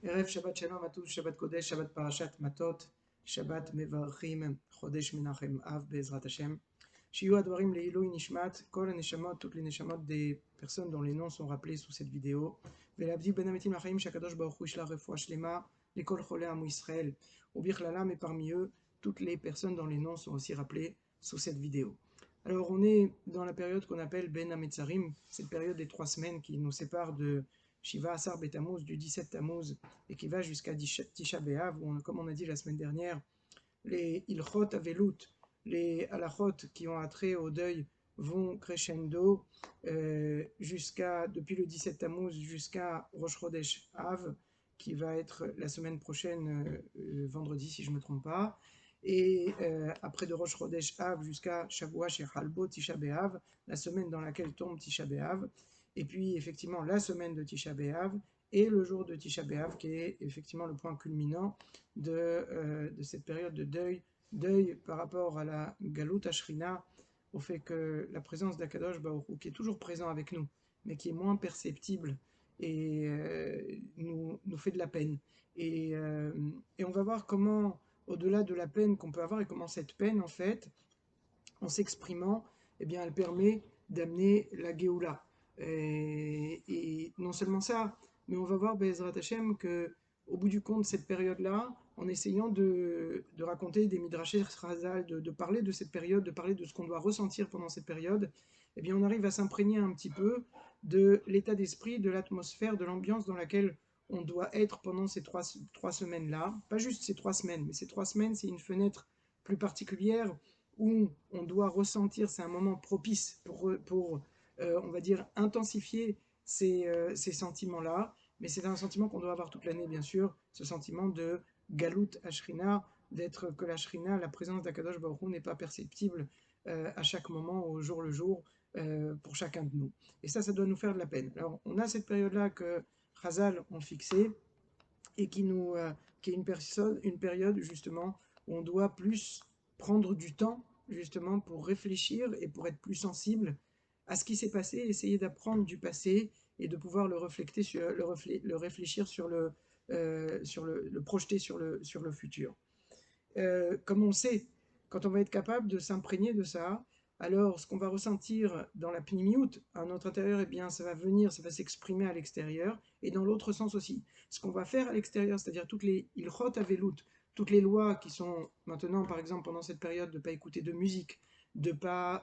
Erev Shabbat Shalom à tous, Shabbat Kodesh, Shabbat Parashat Matot, Shabbat Mevarchim, Chodesh Menachem Av, Bezrat Hashem. Shiyu Advarim Leilui Nishmat, Kol Neshamot, toutes les Neshamot des personnes dont les noms sont rappelés sous cette vidéo. Velavdi Ben Ametim Lachaim, Shakadosh Baruch Hu Yishla Refoua Shlema, l'école Cholé Amou Israël, ou Birchlalam, et parmi eux, toutes les personnes dont les noms sont aussi rappelés sous cette vidéo. Alors, on est dans la période qu'on appelle Ben Ametzarim, cette période des 3 semaines qui nous sépare de Shiva Asar Betamuz, du 17 Tammuz, et qui va jusqu'à Tisha B'Av, où comme on a dit la semaine dernière, les Ilchot Avelut, les halachot qui ont attrait au deuil, vont crescendo depuis le 17 Tammuz jusqu'à Rosh Chodesh Av, qui va être la semaine prochaine, vendredi si je ne me trompe pas, et après de Rosh Chodesh Av jusqu'à Shavua Shechalbo Tisha B'Av, la semaine dans laquelle tombe Tisha B'Av, et puis effectivement la semaine de Tisha B'Av et le jour de Tisha B'Av, qui est effectivement le point culminant de cette période de deuil par rapport à la Galut Ashrina, au fait que la présence d'Akadosh Baruch Hu, qui est toujours présent avec nous, mais qui est moins perceptible et nous fait de la peine. Et on va voir comment, au-delà de la peine qu'on peut avoir, et comment cette peine, en fait, en s'exprimant, eh bien, elle permet d'amener la Géoula. Et non seulement ça, mais on va voir, Bezrat Hashem, que au bout du compte, cette période-là, en essayant de raconter des midrashés Chazal, de parler de cette période, de parler de ce qu'on doit ressentir pendant cette période, eh bien, on arrive à s'imprégner un petit peu de l'état d'esprit, de l'atmosphère, de l'ambiance dans laquelle on doit être pendant ces trois semaines-là. Pas juste ces 3 semaines, mais ces 3 semaines, c'est une fenêtre plus particulière où on doit ressentir, c'est un moment propice pour on va dire, intensifier ces sentiments-là, mais c'est un sentiment qu'on doit avoir toute l'année, bien sûr, ce sentiment de Galut Ashrina, d'être que la Shrina, la présence d'Akadosh Baruch Hu n'est pas perceptible à chaque moment, au jour le jour, pour chacun de nous. Et ça doit nous faire de la peine. Alors, on a cette période-là que Chazal ont fixée, et qui est une période justement où on doit plus prendre du temps justement pour réfléchir et pour être plus sensible à ce qui s'est passé, essayer d'apprendre du passé et de pouvoir le refléter le réfléchir le projeter sur le futur. Comme on sait, quand on va être capable de s'imprégner de ça, alors ce qu'on va ressentir dans la pnimiout, à notre intérieur, eh bien, ça va venir, ça va s'exprimer à l'extérieur, et dans l'autre sens aussi. Ce qu'on va faire à l'extérieur, c'est-à-dire toutes les ilchot avelut, toutes les lois qui sont maintenant, par exemple, pendant cette période, de ne pas écouter de musique, de pas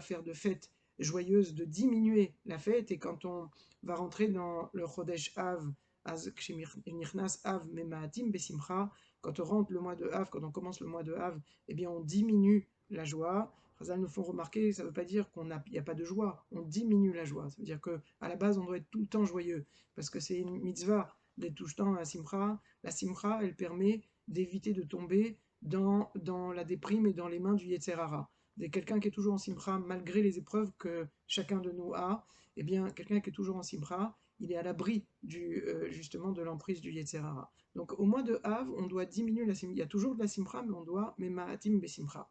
faire de fête joyeuse, de diminuer la fête, et quand on va rentrer dans le Chodesh Av, Av Memaatim Besimcha, quand on rentre le mois de Av, quand on commence le mois de Av, eh bien on diminue la joie. Chazal nous font remarquer, ça ne veut pas dire qu'il n'y a pas de joie, on diminue la joie. Ça veut dire qu'à la base, on doit être tout le temps joyeux, parce que c'est une mitzvah d'être tout le temps à la simcha. La simcha, elle permet d'éviter de tomber dans la déprime et dans les mains du Yetzer Hara. Quelqu'un qui est toujours en simcha, malgré les épreuves que chacun de nous a, eh bien, quelqu'un qui est toujours en simcha, il est à l'abri justement de l'emprise du Yetzer Hara. Donc au mois de Av, on doit diminuer la simcha. Il y a toujours de la simcha, mais on doit memaatim besimcha.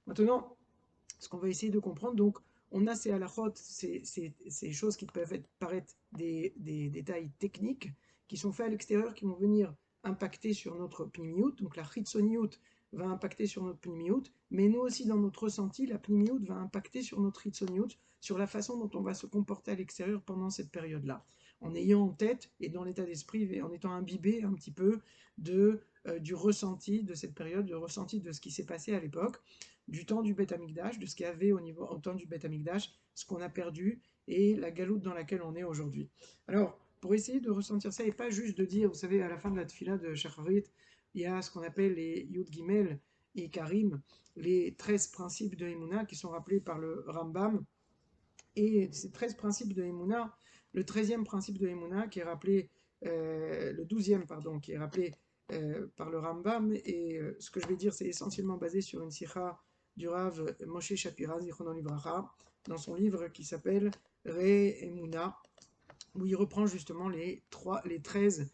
Maintenant, ce qu'on va essayer de comprendre, donc on a ces halachot, ces choses qui peuvent paraître des détails techniques, qui sont faits à l'extérieur, qui vont venir impacter sur notre pnimiout. Donc la chitzoniout va impacter sur notre pnimiout, mais nous aussi dans notre ressenti, la pnimiout va impacter sur notre chitzoniout, sur la façon dont on va se comporter à l'extérieur pendant cette période-là, en ayant en tête et dans l'état d'esprit et en étant imbibé un petit peu du ressenti de cette période, du ressenti de ce qui s'est passé à l'époque, du temps du Beth Amikdash, de ce qu'il y avait au temps du Beth Amikdash, ce qu'on a perdu et la galoute dans laquelle on est aujourd'hui. Alors, pour essayer de ressentir ça et pas juste de dire, vous savez, à la fin de la tfila de Shacharit, il y a ce qu'on appelle les Yud Gimel et Karim, les 13 principes de Emouna qui sont rappelés par le Rambam. Et ces 13 principes de Emouna, le 13e principe de Emouna qui est rappelé, le 12e, pardon, qui est rappelé par le Rambam, et ce que je vais dire, c'est essentiellement basé sur une sikha du Rav Moshe Shapira, Zichrono Livracha, dans son livre qui s'appelle Re Emouna, où il reprend justement les 13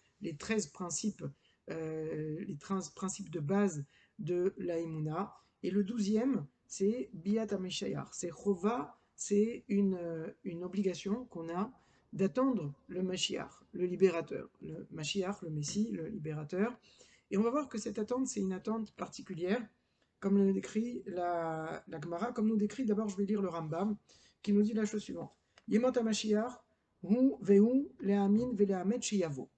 principes, les 13 principes de base de la Emouna. Et le 12e, c'est Biat HaMeshayach, c'est Chova, c'est une obligation qu'on a d'attendre le Mashiach, le libérateur. Le Mashiach, le Messie, le libérateur. Et on va voir que cette attente, c'est une attente particulière, comme le décrit la Gemara, comme nous décrit, d'abord je vais lire le Rambam, qui nous dit la chose suivante. Yemot HaMashiach, hu vehu le'amin ve'le'amet sheyavo.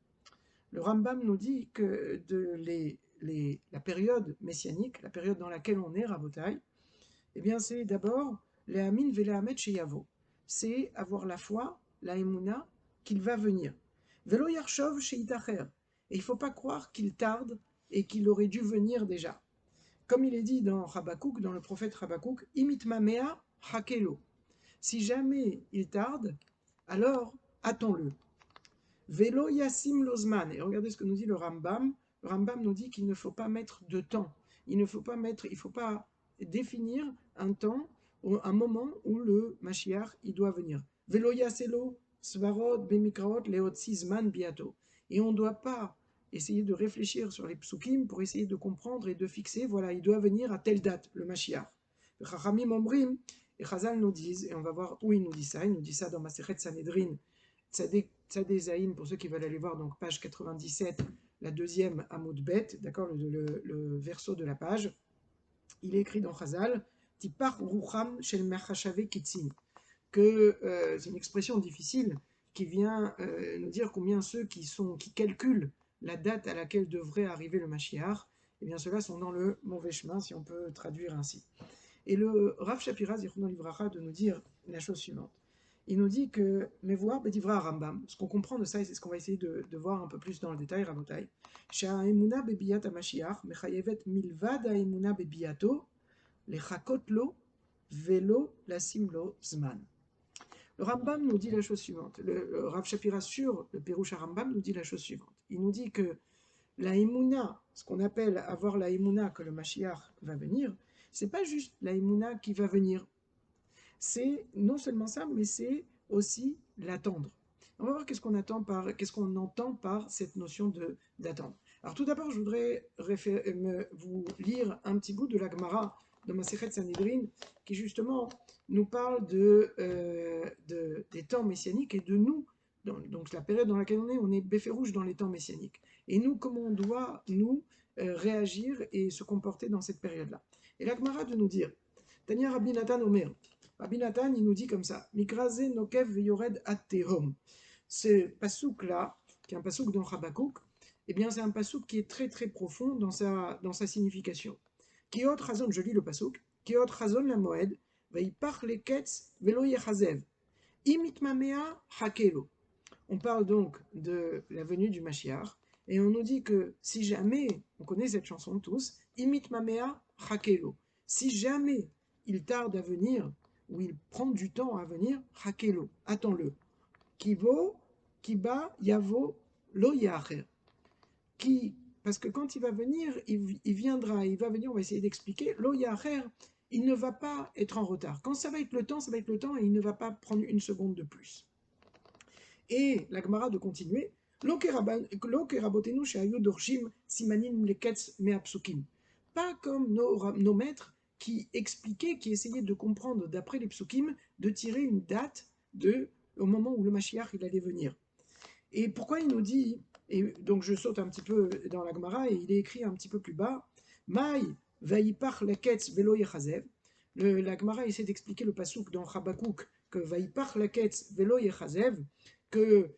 Le Rambam nous dit que la période messianique, la période dans laquelle on est, Rabotai, eh bien c'est d'abord le'amin ve'le'amet sheyavo. C'est avoir la foi, la emuna, qu'il va venir. Velo yarshov sheitacher. Et il ne faut pas croire qu'il tarde et qu'il aurait dû venir déjà. Comme il est dit dans Habakkuk, dans le prophète Habakkuk, imit mamea hakelo. Si jamais il tarde, alors attends-le. Velo yasim lozman. Et regardez ce que nous dit le Rambam. Le Rambam nous dit qu'il ne faut pas mettre de temps. Il ne faut pas définir un temps, un moment où le Mashiach il doit venir. Velo yaselo svarot bemikraot leotzizman biato. Et on ne doit pas essayer de réfléchir sur les psukim pour essayer de comprendre et de fixer, voilà, il doit venir à telle date, le Mashiach. Chachamim omrim, et Chazal nous disent, et on va voir où il nous dit ça dans Masechet Sanhedrin, Tzadé Zaïn, pour ceux qui veulent aller voir, donc page 97, la deuxième Amoud Bet, d'accord, le verso de la page, il est écrit dans Chazal, Tipar Rucham Shel Mechashave Kitzin, que c'est une expression difficile qui vient nous dire combien ceux qui calculent la date à laquelle devrait arriver le Mashiach, eh bien ceux-là sont dans le mauvais chemin, si on peut traduire ainsi. Et le Rav Shapira, Zichrono Livracha, de nous dire la chose suivante. Il nous dit que Mevoar Bedivra Rambam, ce qu'on comprend de ça, et c'est ce qu'on va essayer de voir un peu plus dans le détail, Rabotai, Sha'emuna bebiyat HaMashiach, mechayevet milvad ha'emuna bebiyato, lechakot lo, velo lasim lo zman. Le Rambam nous dit la chose suivante. Le Rav Shapira sur le Pirouche Rambam nous dit la chose suivante. Il nous dit que la Emouna, ce qu'on appelle avoir la Emouna que le Mashiach va venir, c'est pas juste la Emouna qui va venir. C'est non seulement ça, mais c'est aussi l'attendre. On va voir qu'est-ce qu'on entend par cette notion d'attendre. Alors tout d'abord, je voudrais vous lire un petit bout de la Gemara de Masechet Sanhedrin qui justement nous parle des temps messianiques et de nous, donc la période dans laquelle on est béférouche dans les temps messianiques. Et nous, comment on doit, nous, réagir et se comporter dans cette période-là. Et la Gemara de nous dire, Tania Rabbi Nathan Omer, Rabbi Nathan, il nous dit comme ça, Mikraze nokev veyored at-tehom. Ce pasouk-là, qui est un pasouk dans Habakkuk, eh bien c'est un pasouk qui est très très profond dans sa signification. Kiot Chazon, je lis le pasouk, Kiot Chazon la Moed, Veipach leketz velo yechazev, imitmamea hakelo. On parle donc de la venue du Mashiach, et on nous dit que si jamais, on connaît cette chanson tous, imitmamea hakelo, si jamais il tarde à venir, ou il prend du temps à venir, hakelo, attends-le. Kivo, kiba, yavo, lo yacher. Parce que quand il va venir, il va venir, on va essayer d'expliquer, lo yacher, il ne va pas être en retard. Quand ça va être le temps, ça va être le temps et il ne va pas prendre une seconde de plus. Et la Gemara de continuer, lo kerabotenu shehayu dorshim simanim leketz me'apsukim. Pas comme nos maîtres qui expliquaient, qui essayaient de comprendre d'après les psukim, de tirer une date au moment où le Mashiach il allait venir. Et pourquoi il nous dit, et donc je saute un petit peu dans la Gemara et il est écrit un petit peu plus bas, Maï vaïpach leketz velo yechazev. La Gemara essaie d'expliquer le pasouk dans Habakkuk que vaïpach leketz velo yechazev, que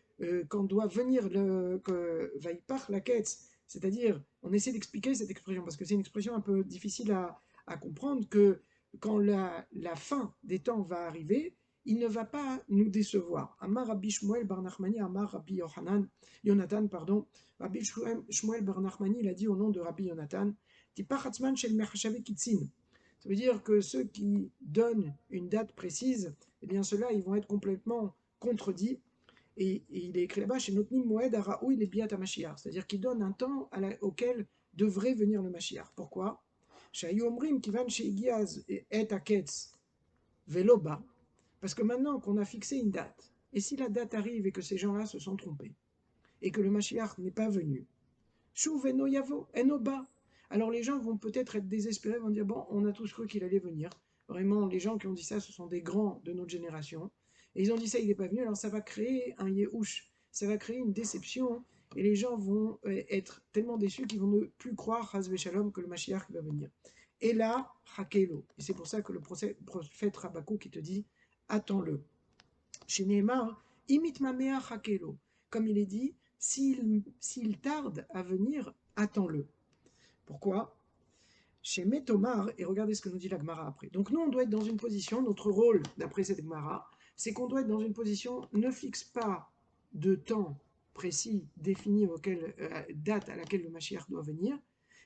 quand doit venir que vaïpach leketz, c'est-à-dire on essaie d'expliquer cette expression parce que c'est une expression un peu difficile à comprendre, que quand la fin des temps va arriver, il ne va pas nous décevoir. Amar Rabbi Shmuel bar Nachmani, Amar Rabbi Yonatan, pardon. Rabbi Shmuel bar Nachmani, il a dit au nom de Rabbi Yonatan, Tipachatzman shel mechashave kitzin. Ça veut dire que ceux qui donnent une date précise, eh bien ceux-là, ils vont être complètement contredits. Et il est écrit là-bas, chez Notnim Moed Araoui les Biat Mashiach, c'est-à-dire qu'ils donnent un temps auquel devrait venir le Mashiach. Pourquoi? Parce que maintenant qu'on a fixé une date, et si la date arrive et que ces gens-là se sont trompés, et que le Mashiach n'est pas venu, alors les gens vont peut-être être désespérés, vont dire, bon, on a tous cru qu'il allait venir. Vraiment, les gens qui ont dit ça, ce sont des grands de notre génération. Et ils ont dit ça, il n'est pas venu, alors ça va créer un Yehush, ça va créer une déception, et les gens vont être tellement déçus qu'ils vont ne plus croire, Chas Shalom, que le Mashiach va venir. Et là, Hakelo. Et c'est pour ça que le prophète Rabakou qui te dit, attends-le. Chez Nehemar, imit mamea Hakelo. Comme il est dit, s'il tarde à venir, attends-le. Pourquoi? Chez Metomar, et regardez ce que nous dit la Gemara après. Donc nous, on doit être dans une position, notre rôle, d'après cette Gemara, c'est qu'on doit être dans une position, ne fixe pas de temps précis, défini, date à laquelle le Mashiach doit venir,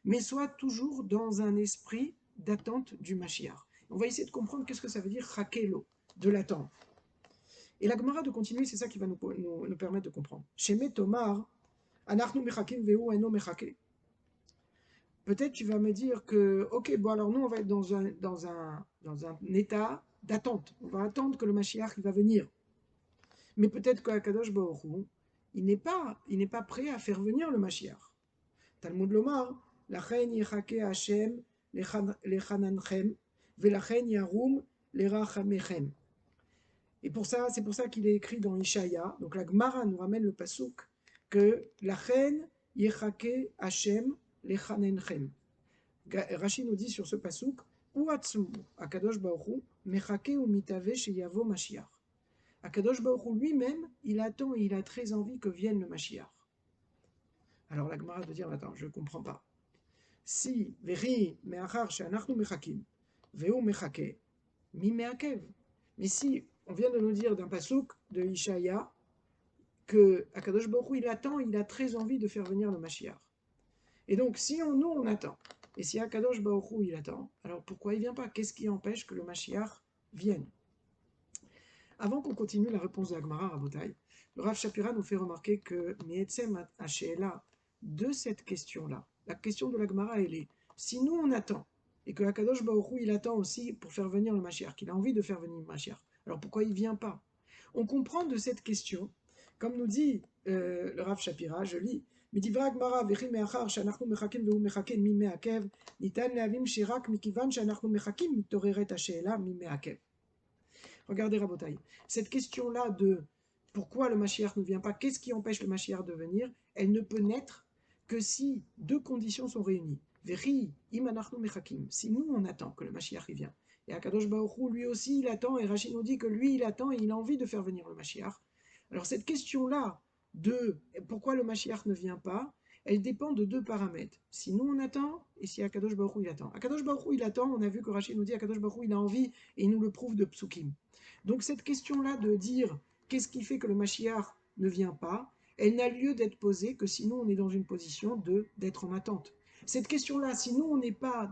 mais soit toujours dans un esprit d'attente du Mashiach. On va essayer de comprendre qu'est-ce que ça veut dire Hakelo, de l'attente. Et la Gemara de continuer, c'est ça qui va nous permettre de comprendre. Chez Metomar, Anachnu mechakim veu eno mechake. Peut-être tu vas me dire que, ok, bon alors nous on va être dans un état d'attente. On va attendre que le Mashiach il va venir. Mais peut-être qu'Akadosh Baruch Hu, il n'est pas prêt à faire venir le Mashiach. Talmud Lomar, Lachen yichake Hashem lechanananchem, velachen yarum lerachamechem. Et c'est pour ça qu'il est écrit dans Ishaya, donc la Gemara nous ramène le pasuk, que Lachen yichake Hashem lechanananchem. Rashi nous dit sur ce pasuk, Uatzmu, Akadosh Baruch Hu, mechake ou mitave sheyavo Mashiach. Akadosh Baruch Hu lui-même, il attend et il a très envie que vienne le Mashiach. Alors la Gemara de dire, attends, je ne comprends pas. Si, veri, me'achar she'anachnu mechakim, ve'u mechake, mi me'akev. Mais si, on vient de nous dire d'un pasuk de Ishaya, que Akadosh Baruch Hu, il attend, il a très envie de faire venir le Mashiach. Et donc, si nous, on attend, et si Akadosh Baruch Hu, il attend, alors pourquoi il ne vient pas? Qu'est-ce qui empêche que le Mashiach vienne? Avant qu'on continue la réponse de la Gemara, Rabotai, le Rav Shapira nous fait remarquer que Me'etzem Hashela, de cette question-là, la question de la Gemara, elle est, si nous on attend, et que Akadosh Baruch Hu, il attend aussi pour faire venir le Mashiach, qu'il a envie de faire venir le Mashiach, alors pourquoi il ne vient pas? On comprend de cette question, comme nous dit le Rav Shapira, je lis, מדברי הגמרא, וכי מאחר שאנחנו מחכים והוא מחכה מי מעכב, ניתן להבין שרק מכיוון שאנחנו מחכים מתעוררת השאלה מי מעכב. Regardez Rabotai, cette question-là de pourquoi le Mashiach ne vient pas, qu'est-ce qui empêche le Mashiach de venir, elle ne peut naître que si deux conditions sont réunies. Vechi im anachnu mechakim, si nous on attend que le Mashiach il vient, et Akadosh Baruch Hu lui aussi il attend, et Rashi nous dit que lui il attend et il a envie de faire venir le Mashiach. Alors cette question-là de pourquoi le Mashiach ne vient pas, elle dépend de deux paramètres. Si nous on attend, et si Akadosh Baruch Hu il attend. Akadosh Baruch Hu il attend, on a vu que Rashi nous dit Akadosh Baruch Hu il a envie, et il nous le prouve de psukim. Donc cette question-là de dire qu'est-ce qui fait que le Mashiach ne vient pas, elle n'a lieu d'être posée que si nous on est dans une position d'être en attente. Cette question-là, si nous on n'est pas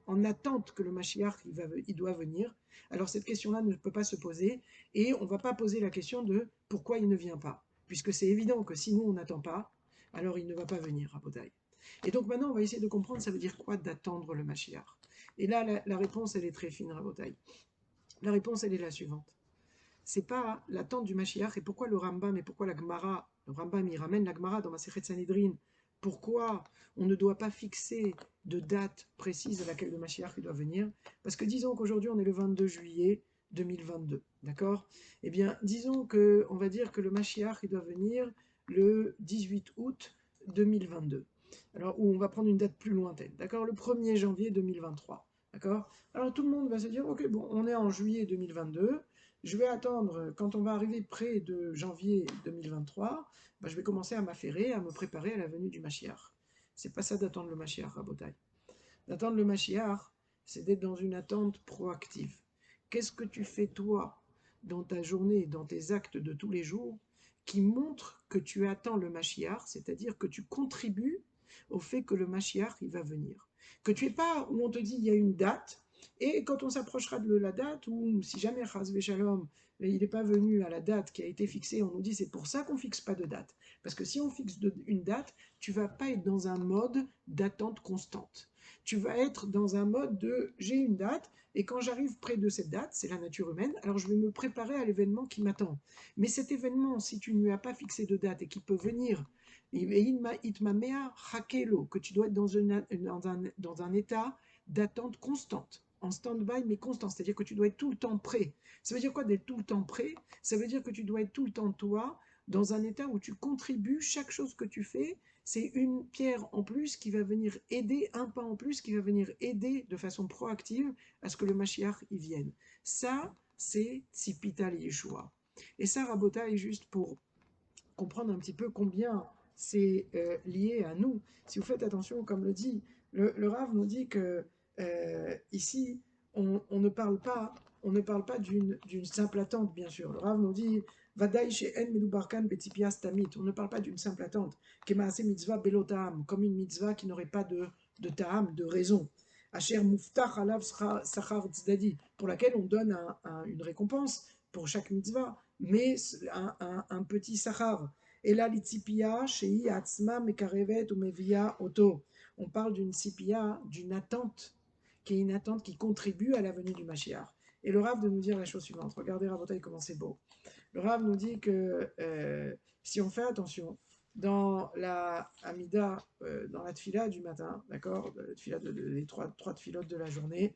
en attente que le Mashiach il doit venir, alors cette question-là ne peut pas se poser et on ne va pas poser la question de pourquoi il ne vient pas, puisque c'est évident que si nous on n'attend pas, alors il ne va pas venir à Bodaï. Et donc maintenant on va essayer de comprendre ça veut dire quoi d'attendre le Mashiach. Et là la réponse elle est très fine à Bodaï. La réponse, elle est la suivante. C'est pas l'attente du Mashiach, et pourquoi le Rambam, et pourquoi la Gemara, le Rambam, il ramène la Gemara dans Masechet Sanhedrin, pourquoi on ne doit pas fixer de date précise à laquelle le Mashiach doit venir? Parce que disons qu'aujourd'hui, on est le 22 juillet 2022, d'accord? Eh bien, disons on va dire que le Mashiach, il doit venir le 18 août 2022. Alors, où on va prendre une date plus lointaine, d'accord? Le 1er janvier 2023. D'accord? Alors tout le monde va se dire, ok, bon, on est en juillet 2022, je vais attendre, quand on va arriver près de janvier 2023, ben, je vais commencer à m'affairer, à me préparer à la venue du Mashiach. C'est pas ça d'attendre le Mashiach, Rabotai. D'attendre le Mashiach, c'est d'être dans une attente proactive. Qu'est-ce que tu fais toi, dans ta journée, dans tes actes de tous les jours, qui montrent que tu attends le Mashiach, c'est-à-dire que tu contribues au fait que le Mashiach, il va venir. Que tu n'es pas où on te dit il y a une date, et quand on s'approchera de la date, ou si jamais Chas Shalom, il n'est pas venu à la date qui a été fixée, on nous dit c'est pour ça qu'on ne fixe pas de date. Parce que si on fixe une date, tu ne vas pas être dans un mode d'attente constante. Tu vas être dans un mode de j'ai une date, et quand j'arrive près de cette date, c'est la nature humaine, alors je vais me préparer à l'événement qui m'attend. Mais cet événement, si tu ne lui as pas fixé de date et qui peut venir, que tu dois être dans un état d'attente constante. en stand-by, mais constant. C'est-à-dire que tu dois être tout le temps prêt. Ça veut dire quoi d'être tout le temps prêt? Ça veut dire que tu dois être tout le temps, toi, dans un état où tu contribues, chaque chose que tu fais, c'est une pierre en plus qui va venir aider, un pas en plus qui va venir aider de façon proactive à ce que le Mashiach y vienne. Ça, c'est Tzipita Yeshua. Et ça, Rabota, est juste pour comprendre un petit peu combien c'est lié à nous. Si vous faites attention, comme le dit, le Rav nous dit que ici, on ne parle pas, on ne parle pas d'une simple attente, bien sûr. Le Rav nous dit, Vadaï she'en medubarkan betipia stamit. On ne parle pas d'une simple attente. Kemaase mitzvah belotam, comme une mitzvah qui n'aurait pas de ta'am, de raison. Asher muftach alav sachar tzedadi, pour laquelle on donne une récompense pour chaque mitzvah, mais un petit sachar. Et là, l'itsipia, shei atzma mekarevet ou mevia oto. On parle d'une sipia, d'une attente, qui est une attente qui contribue à la venue du Mashiach. Et le Rav de nous dire la chose suivante. Regardez Rabotai comment c'est beau. Le Rav nous dit que si on fait attention, dans la Amida, dans la Tfila du matin, d'accord, les trois tfilotes de la journée,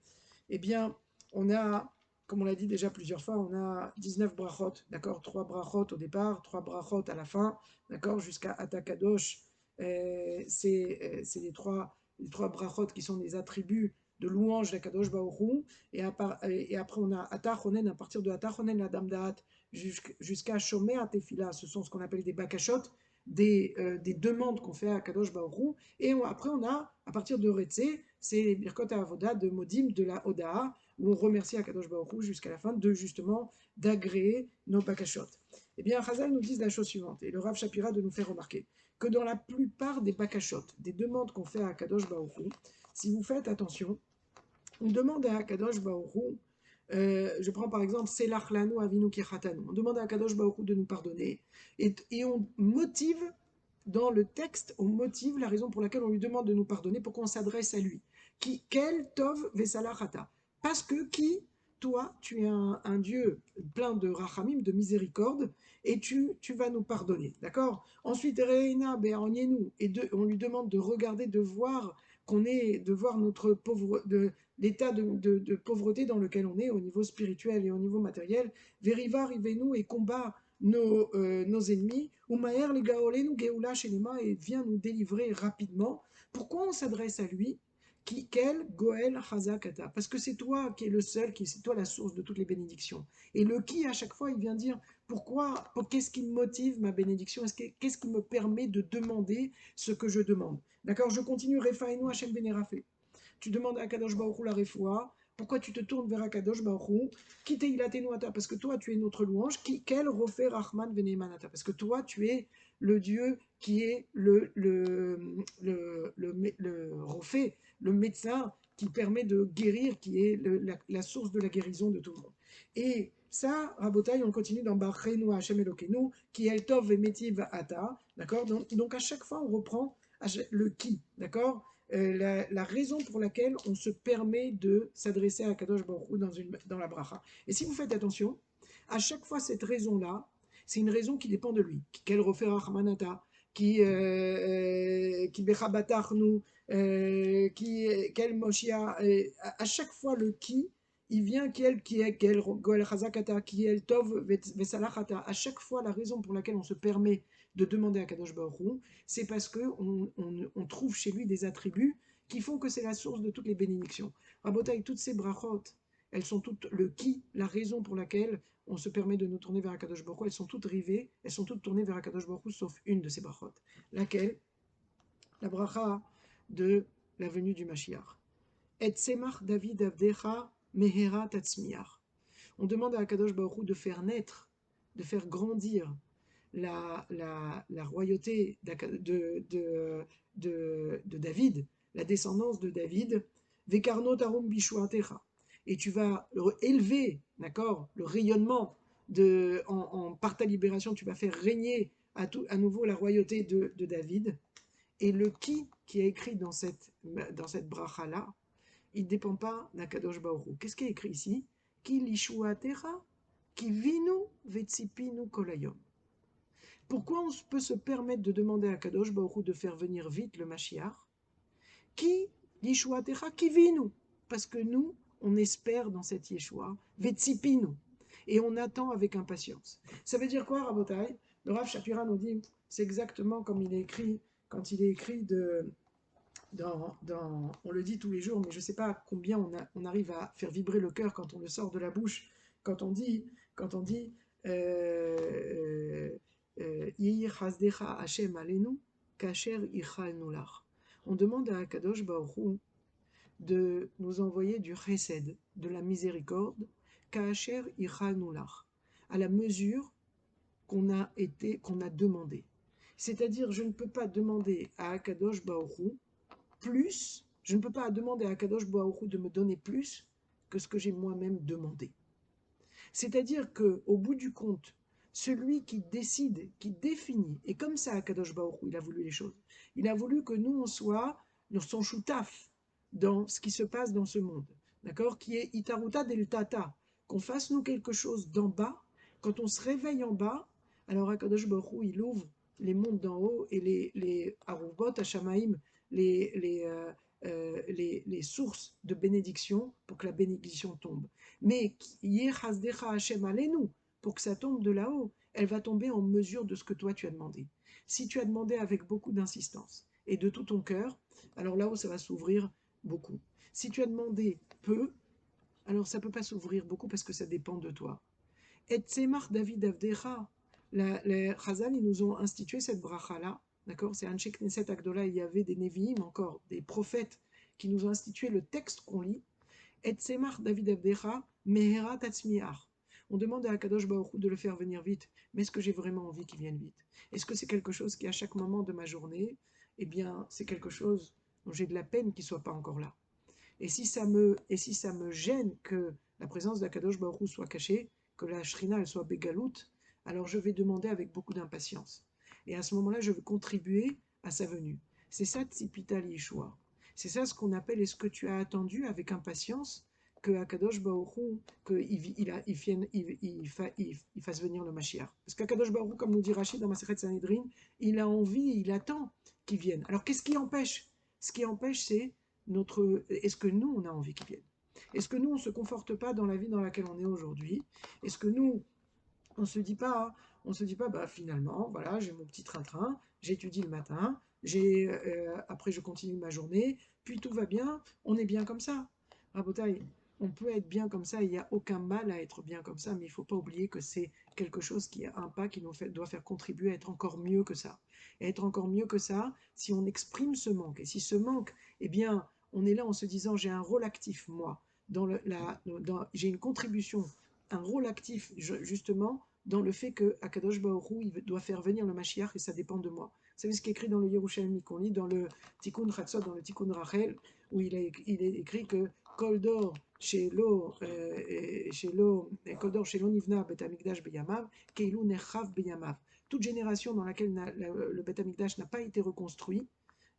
eh bien, on a, comme on l'a dit déjà plusieurs fois, on a 19 brachot, d'accord, 3 brachot au départ, 3 brachot à la fin, d'accord, jusqu'à Atakadosh, c'est les trois brachot qui sont des attributs de louange d'Akadosh Baoru, et après on a Atachonen, à partir de Atachonen, la Dame Da'at, jusqu'à Shomer Tefila, ce sont ce qu'on appelle des bakashot, des demandes qu'on fait à Kadosh Baoru, et après on a, à partir de Retse, c'est les Birkot Avoda de Modim, de la Odaa, où on remercie à Kadosh Baoru jusqu'à la fin de justement d'agréer nos bakashot. Eh bien, Chazal nous dit la chose suivante, et le Rav Shapira de nous faire remarquer, que dans la plupart des bakashot, des demandes qu'on fait à Kadosh Baoru, si vous faites attention, on demande à Kadosh Baoru, je prends par exemple Selach Lanu Avinu Kirchatanu. On demande à Kadosh Baruch Hu de nous pardonner et on motive dans le texte, on motive la raison pour laquelle on lui demande de nous pardonner, pourquoi on s'adresse à lui. Quel Tov Vesalachata. Parce que toi, tu es un Dieu plein de rachamim, de miséricorde, et tu vas nous pardonner. D'accord? Ensuite, Reina Be'anienu, et on lui demande de regarder, de voir notre l'état de pauvreté dans lequel on est au niveau spirituel et au niveau matériel. Veriva, rivez-nous et combat nos ennemis. Umaer les gaolenu geula shenema, et vient nous délivrer rapidement. Pourquoi on s'adresse à lui? Quel Goel Hazakata? Parce que c'est toi qui es le seul, c'est toi la source de toutes les bénédictions. Et le qui, à chaque fois, il vient dire qu'est-ce qui me motive ma bénédiction? Qu'est-ce qui me permet de demander ce que je demande? D'accord, je continue. Refainu Hashem Benerafe. Tu demandes à Kadosh Baruch Hu la refoua. Pourquoi tu te tournes vers Akadosh Baruch Hu? Quitte ilatenuata, parce que toi tu es notre louange. Quel refer Rahman venemanata, parce que toi tu es le Dieu qui est le refait, le médecin qui permet de guérir, qui est la source de la guérison de tout le monde. Et ça, Rabotai, on continue dans Bachenu Hashem Elokenu, qui est Tov et Metiv Ata, d'accord, donc à chaque fois on reprend le qui, d'accord, la raison pour laquelle on se permet de s'adresser à Kadosh Baruch Hu dans la bracha. Et si vous faites attention, à chaque fois cette raison-là, c'est une raison qui dépend de lui. Quel refer Rahmanata, qui bechabatarnu, quel Moshia, à chaque fois le qui, il vient quel Goel Chazakata, qui est Tov Vesalachata. À chaque fois la raison pour laquelle on se permet de demander à Kadosh Baruch Hu, c'est parce qu'on on trouve chez lui des attributs qui font que c'est la source de toutes les bénédictions. Rabotai, toutes ces brachot, elles sont toutes le qui, la raison pour laquelle on se permet de nous tourner vers Akadosh Baruch Hu, elles sont toutes rivées, elles sont toutes tournées vers Akadosh Baruch Hu, sauf une de ces brachot. Laquelle? La bracha de la venue du Mashiach. Et semach David avdecha mehera tatzmiach. On demande à Akadosh Baruch Hu de faire naître, de faire grandir la royauté de David, la descendance de David, Vekarno tarum bishuatecha. Et tu vas élever, d'accord, le rayonnement par ta libération, tu vas faire régner à nouveau la royauté de David. Et le qui est écrit dans cette bracha-là, il ne dépend pas d'Akadosh Baruch Hu. Qu'est-ce qui est écrit ici? Ki lishuatecha, ki vinu vetzipinu kolayom. Pourquoi on peut se permettre de demander à Kadosh Baruch Hu de faire venir vite le Mashiach? Qui lishuatecha kivinu? Parce que nous, on espère dans cette Yeshua, Vetsipinu, et on attend avec impatience. Ça veut dire quoi, Rabotai? Le Rav Shapira nous dit, c'est exactement comme il est écrit, quand il est écrit on le dit tous les jours, mais je ne sais pas combien on arrive à faire vibrer le cœur quand on le sort de la bouche, quand on dit Yehi chasdecha Hashem alenu, kasher ichal lach. On demande à Akadosh Baruch Hu de nous envoyer du chesed, de la miséricorde, kasher ichal lach, à la mesure qu'on a demandé. C'est-à-dire, je ne peux pas demander à Akadosh Baruch Hu plus, je ne peux pas demander à Kadosh Baruch Hu de me donner plus que ce que j'ai moi-même demandé. C'est-à-dire qu'au bout du compte, celui qui décide, qui définit, et comme ça Kadosh Baruch Hu, il a voulu les choses, il a voulu que nous, on soit son choutaf dans ce qui se passe dans ce monde, d'accord, qui est Itaruta del Tata, qu'on fasse nous quelque chose d'en bas, quand on se réveille en bas, alors Kadosh Baruch Hu, il ouvre les mondes d'en haut et les Aruvot, Hashamaim, les sources de bénédiction pour que la bénédiction tombe. Mais pour que ça tombe de là-haut, elle va tomber en mesure de ce que toi tu as demandé. Si tu as demandé avec beaucoup d'insistance et de tout ton cœur, alors là-haut ça va s'ouvrir beaucoup. Si tu as demandé peu, alors ça ne peut pas s'ouvrir beaucoup parce que ça dépend de toi. Et Tzemach David Avdecha, les Chazal, ils nous ont institué cette bracha-là. D'accord, c'est Anshe Knesset Agdola, il y avait des Nevi'im encore, des prophètes qui nous ont institué le texte qu'on lit. Et Tzemach David Avdecha, Mehera Tatzmiach. On demande à Akadosh Baruch Hu de le faire venir vite, mais est-ce que j'ai vraiment envie qu'il vienne vite? Est-ce que c'est quelque chose qui, à chaque moment de ma journée, eh bien, c'est quelque chose dont j'ai de la peine qu'il ne soit pas encore là? Et si ça me gêne que la présence d'Akadosh Baruch Hu soit cachée, que la Shrina elle soit bégaloute, alors je vais demander avec beaucoup d'impatience. Et à ce moment-là, je veux contribuer à sa venue. C'est ça Tzipita Yeshua. C'est ça ce qu'on appelle est-ce que tu as attendu avec impatience que Akadosh Baruch Hu, il fasse venir le Mashiach. Parce qu'Akadosh Baruch Hu, comme nous dit Rachid dans Masechet Sanhedrin, il a envie, il attend qu'il vienne. Alors qu'est-ce qui empêche? Ce qui empêche, c'est est-ce que nous, on a envie qu'ils viennent? Est-ce que nous, on ne se conforte pas dans la vie dans laquelle on est aujourd'hui? Est-ce que nous, on se dit pas, bah finalement, voilà, j'ai mon petit train-train, j'étudie le matin, après je continue ma journée, puis tout va bien, on est bien comme ça. Rabotaï, on peut être bien comme ça, il n'y a aucun mal à être bien comme ça, mais il ne faut pas oublier que c'est quelque chose qui a un pas qui doit faire contribuer à être encore mieux que ça. Et être encore mieux que ça, si on exprime ce manque, et si ce manque, eh bien, on est là en se disant, j'ai un rôle actif, moi, j'ai une contribution, un rôle actif, justement, dans le fait que Akadosh Baruch Hu, il doit faire venir le Mashiach et ça dépend de moi. Vous savez ce qui est écrit dans le Yerushalmi, qu'on lit dans le Tikkun Chatzot, dans le Tikkun Rachel, où il est écrit que Kol Dor Shelo Nivna Bet Hamikdash Beyamav, Keilu Nechav Beyamav. Toute génération dans laquelle le Bet Hamikdash n'a pas été reconstruit,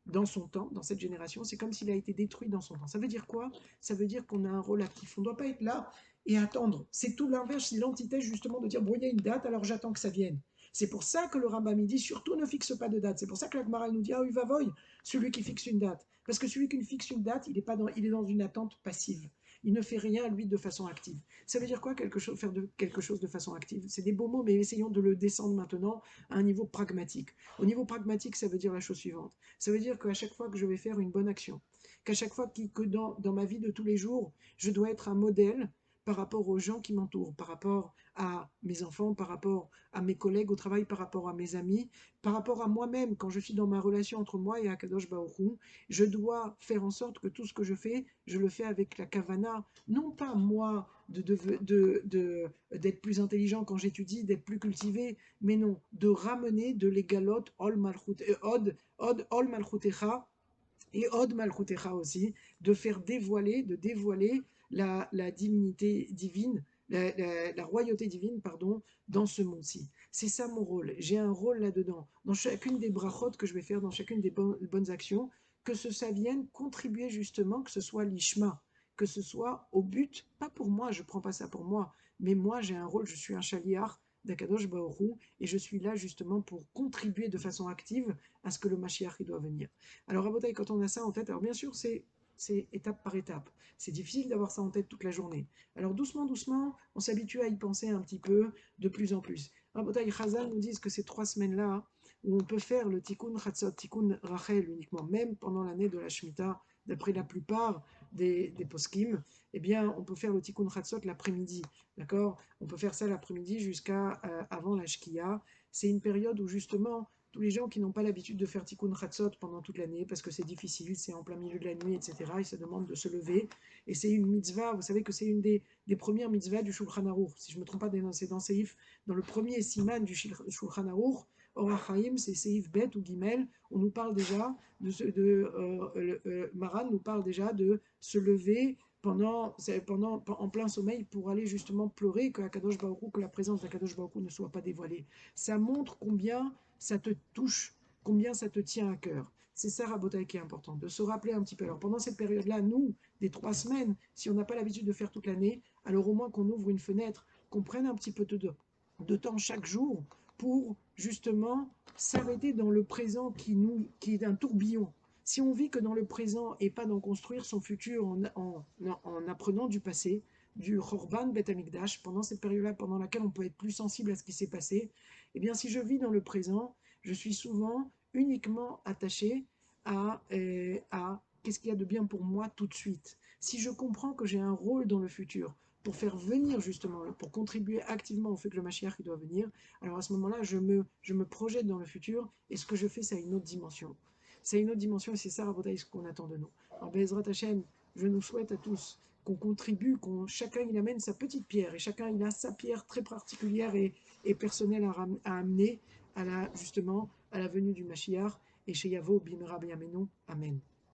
dans son temps, dans cette génération, c'est comme s'il a été détruit dans son temps. Ça veut dire quoi? Ça veut dire qu'on a un rôle actif. On ne doit pas être là et attendre. C'est tout l'inverse, c'est l'antithèse justement de dire, bon, il y a une date, alors j'attends que ça vienne. C'est pour ça que le Rambam dit, surtout ne fixe pas de date. C'est pour ça que la Gemara nous dit, ah oui, va voy, celui qui fixe une date. Parce que celui qui fixe une date, il est dans une attente passive. Il ne fait rien, lui, de façon active. Ça veut dire quoi, faire quelque chose de façon active? C'est des beaux mots, mais essayons de le descendre maintenant à un niveau pragmatique. Au niveau pragmatique, ça veut dire la chose suivante. Ça veut dire qu'à chaque fois que je vais faire une bonne action, qu'à chaque fois que dans ma vie de tous les jours, je dois être un modèle par rapport aux gens qui m'entourent, par rapport à mes enfants, par rapport à mes collègues au travail, par rapport à mes amis, par rapport à moi-même, quand je suis dans ma relation entre moi et Akadosh Baruch Hu, je dois faire en sorte que tout ce que je fais, je le fais avec la kavana, non pas moi d'être plus intelligent quand j'étudie, d'être plus cultivé, mais non, de ramener de l'égalot ol malchutecha et od malchutecha aussi, de dévoiler la divinité divine, la royauté divine, pardon, dans ce monde-ci. C'est ça mon rôle. J'ai un rôle là-dedans. Dans chacune des brachot que je vais faire, dans chacune des bonnes actions, ça vienne contribuer justement, que ce soit l'ishma, que ce soit au but, pas pour moi, je ne prends pas ça pour moi, mais moi j'ai un rôle, je suis un chaliar d'Akadosh Baruch Hu, et je suis là justement pour contribuer de façon active à ce que le Mashiach il doit venir. Alors Rabotai, quand on a ça en tête, alors bien sûr c'est c'est étape par étape. C'est difficile d'avoir ça en tête toute la journée. Alors doucement, doucement, on s'habitue à y penser un petit peu de plus en plus. Rabotai Chazal nous disent que ces 3 semaines-là, où on peut faire le tikkun chatzot, tikkun rachel uniquement, même pendant l'année de la Shemitah, d'après la plupart des poskim, eh bien, on peut faire le tikkun chatzot l'après-midi, d'accord? On peut faire ça l'après-midi jusqu'à avant la shkia. C'est une période où justement tous les gens qui n'ont pas l'habitude de faire tikkun chatzot pendant toute l'année, parce que c'est difficile, c'est en plein milieu de la nuit, etc., ils se demandent de se lever. Et c'est une mitzvah, vous savez que c'est une des premières mitzvahs du Shulchan Aruch. Si je ne me trompe pas, c'est dans Seif, dans le premier siman du Shulchan Aruch, Orach Chaim, c'est Seif Bet ou Gimel, on nous parle déjà Maran nous parle déjà de se lever en plein sommeil pour aller justement pleurer que Akadosh Baruch Hu, que la présence d'Akadosh Baruch Hu ne soit pas dévoilée. Ça montre combien ça te touche, combien ça te tient à cœur. C'est ça, Rabotai, qui est important, de se rappeler un petit peu. Alors pendant cette période-là, nous, des 3 semaines, si on n'a pas l'habitude de faire toute l'année, alors au moins qu'on ouvre une fenêtre, qu'on prenne un petit peu de temps chaque jour pour justement s'arrêter dans le présent qui est un tourbillon. Si on vit que dans le présent et pas dans construire son futur en apprenant du passé, du Chorban Bet Amikdash, pendant cette période-là, pendant laquelle on peut être plus sensible à ce qui s'est passé, eh bien, si je vis dans le présent, je suis souvent uniquement attaché à qu'est-ce qu'il y a de bien pour moi tout de suite. Si je comprends que j'ai un rôle dans le futur, pour faire venir justement, pour contribuer activement au fait que le Mashiach doit venir, alors à ce moment-là, je me projette dans le futur et ce que je fais, c'est à une autre dimension. C'est une autre dimension et c'est ça, Rabotaï, ce qu'on attend de nous. Alors, Bezrat Hashem, je nous souhaite à tous qu'on contribue, chacun il amène sa petite pierre et chacun il a sa pierre très particulière et personnelle à amener justement à la venue du Mashiach et chez Yavo Bimera B'Yamenu. Amen.